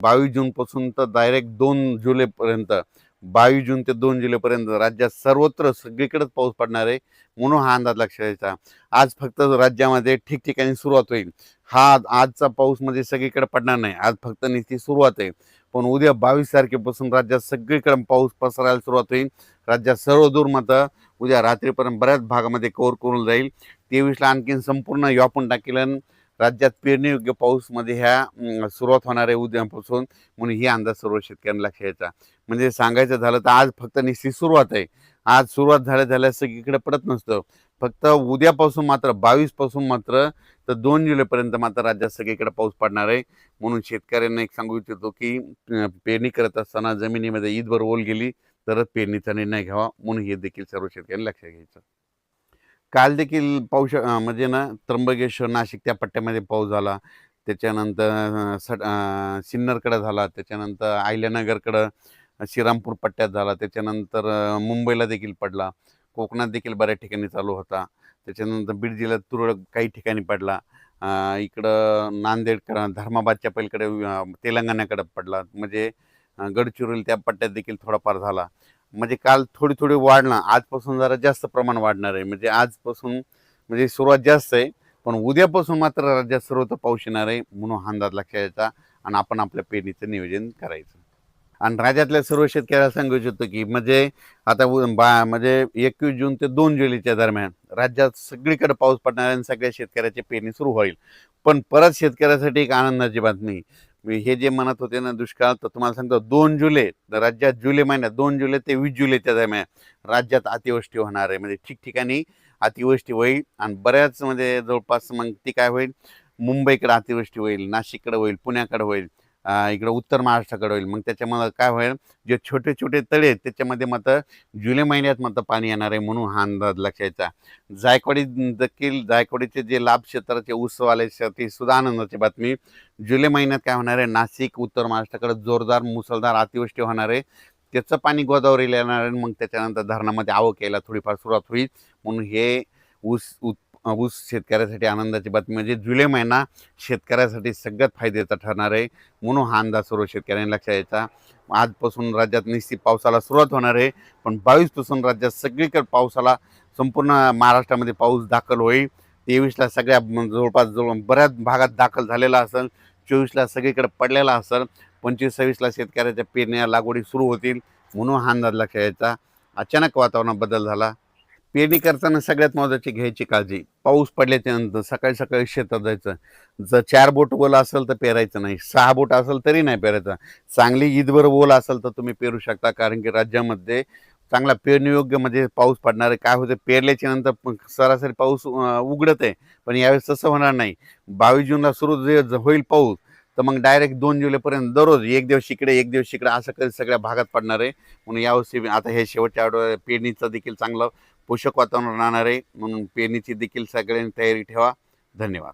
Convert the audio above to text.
22 जूनपासून तर डायरेक्ट 2 जुलैपर्यंत 22 जून ते 2 जुलैपर्यंत राज्यात सर्वत्र सगळीकडेच पाऊस पडणार आहे, म्हणून हा अंदाज लक्षात घ्यायचा. आज फक्त राज्यामध्ये ठिकठिकाणी सुरुवात होईल. हा आजचा पाऊस म्हणजे सगळीकडे पडणार नाही, आज फक्त नुसती सुरुवात आहे. पण उद्या 22 तारखेपासून राज्यात सगळीकडे पाऊस पसरायला सुरुवात होईल. राज्यात सर्व दूर मात्र उद्या रात्रीपर्यंत बऱ्याच भागामध्ये कव्हर करून जाईल. 23ला आणखीन संपूर्ण व्यापून टाकेल. राज्यात पेरणीयोग्य पाऊसमध्ये ह्या सुरुवात होणार आहे उद्यापासून, म्हणून ही अंदाज सर्व शेतकऱ्यांना लक्षात घ्यायचा. म्हणजे सांगायचं झालं तर आज फक्त नुसती सुरुवात आहे. आज सुरुवात झाल्या सगळीकडे पडत नसतं. फक्त उद्यापासून मात्र 22 पासून मात्र तर 2 जुलैपर्यंत मात्र राज्यात सगळीकडे पाऊस पडणार आहे. म्हणून शेतकऱ्यांना एक सांगू इच्छितो की पेरणी करत असताना जमिनीमध्ये ईदभर ओल गेली तरच पेरणीचा निर्णय घ्यावा, म्हणून हे देखील सर्व शेतकऱ्यांनी लक्षात घ्यायचं. काल देखील पाऊस म्हणजे ना त्र्यंबकेश्वर नाशिक त्या पट्ट्यामध्ये पाऊस झाला. त्याच्यानंतर सिन्नरकडे झाला, त्याच्यानंतर अहिल्यानगरकडं श्रीरामपूर पट्ट्यात झाला, त्याच्यानंतर मुंबईला देखील पडला, कोकणात देखील बऱ्याच ठिकाणी चालू होता. त्याच्यानंतर बीड जिल्ह्यात तुरळक काही ठिकाणी पडला. इकडं नांदेडकडं धर्माबादच्या पलीकडे तेलंगणाकडे पडला. म्हणजे गडचिरोली त्या पट्ट्यात देखील थोडाफार झाला. म्हणजे काल थोडी थोडी वाढला, आजपासून जरा जास्त प्रमाण वाढणार आहे. म्हणजे आजपासून म्हणजे सुरुवात जास्त आहे, पण उद्यापासून मात्र राज्यात सर्वत्र पाऊस येणार आहे, म्हणून हा अंदाज लक्षात घ्यायचा आणि आपण आपल्या पेरणीचं नियोजन करायचं. आणि राज्यातल्या सर्व शेतकऱ्याला सांगू इच्छितो की म्हणजे आता म्हणजे 21 जून ते 2 जुलैच्या दरम्यान राज्यात सगळीकडे पाऊस पडणार आहे आणि सगळ्या शेतकऱ्याची पेरणी सुरू होईल. पण परत शेतकऱ्यासाठी एक आनंदाची बातमी, हे जे म्हणत होते ना दुष्काळ, तर तुम्हाला सांगतो 2 जुलै राज्यात जुलै महिन्यात 2 जुलै ते 20 जुलैच्या दरम्यान राज्यात अतिवृष्टी होणार आहे. म्हणजे ठिकठिकाणी अतिवृष्टी होईल आणि बऱ्याच म्हणजे जवळपास मग ती काय होईल, मुंबईकडे अतिवृष्टी होईल, नाशिककडे होईल, पुण्याकडे होईल, इकडं उत्तर महाराष्ट्राकडे होईल. मग त्याच्यामुळे काय होईल, जे छोटे छोटे तळे आहेत त्याच्यामध्ये मात्र जुलै महिन्यात मात्र पाणी येणार आहे, म्हणून हा अंदाज लक्षायचा. जायकवाडी देखील जायकवाडीचे जे लाभ क्षेत्राचे उत्सवाल्यासाठी सुद्धा आनंदाची बातमी. जुलै महिन्यात काय होणार आहे, नाशिक उत्तर महाराष्ट्राकडे जोरदार मुसळधार अतिवृष्टी होणार आहे. त्याचं पाणी गोदावरीला येणार आहे, मग त्याच्यानंतर धरणामध्ये आवक यायला थोडीफार सुरुवात होईल. म्हणून हे ऊस ऊस शेतकऱ्यासाठी आनंदाची बातमी. म्हणजे जुलै महिना शेतकऱ्यासाठी सगळ्यात फायद्याचा ठरणार आहे, म्हणून हा अंदाज सर्व शेतकऱ्यांनी लक्षात घ्यायचा. आजपासून राज्यात निश्चित पावसाला सुरुवात होणार आहे, पण 22 पासून राज्यात सगळीकडे पावसाला संपूर्ण महाराष्ट्रामध्ये पाऊस दाखल होईल. 23ला सगळ्या जवळपास बऱ्याच भागात दाखल झालेला असेल, 24ला सगळीकडे पडलेला असेल, 25-26ला शेतकऱ्याच्या पेरण्या लागवडी सुरू होतील, म्हणून हा अंदाज लक्षात घ्यायचा. अचानक वातावरणात बदल झाला. पेरणी करताना सगळ्यात महत्त्वाची घ्यायची काळजी, पाऊस पडल्याच्या नंतर सकाळी सकाळी शेतात जायचं. जर 4 बोट ओलं असेल तर पेरायचं नाही, 6 बोट असेल तरी नाही पेरायचं. चांगली ईदभर ओल असेल तर तुम्ही पेरू शकता, कारण की राज्यामध्ये चांगला पेरणीयोग्य म्हणजे पाऊस पडणार आहे. काय होतं, पेरल्याच्या नंतर सरासरी पाऊस उघडत आहे, पण यावेळेस तसं होणार नाही. 22 जूनला सुरू जे होईल पाऊस, तर मग डायरेक्ट 2 जुलैपर्यंत दररोज एक दिवस इकडे एक दिवस इकडे असं कधी सगळ्या भागात पडणार आहे. म्हणून यावर्षी आता हे शेवटच्या आठवड्यात पेरणीचं देखील चांगलं पोषक वातावरण राहणार आहे, म्हणून पेरणीची देखील सगळ्यांनी तयारी ठेवा. धन्यवाद.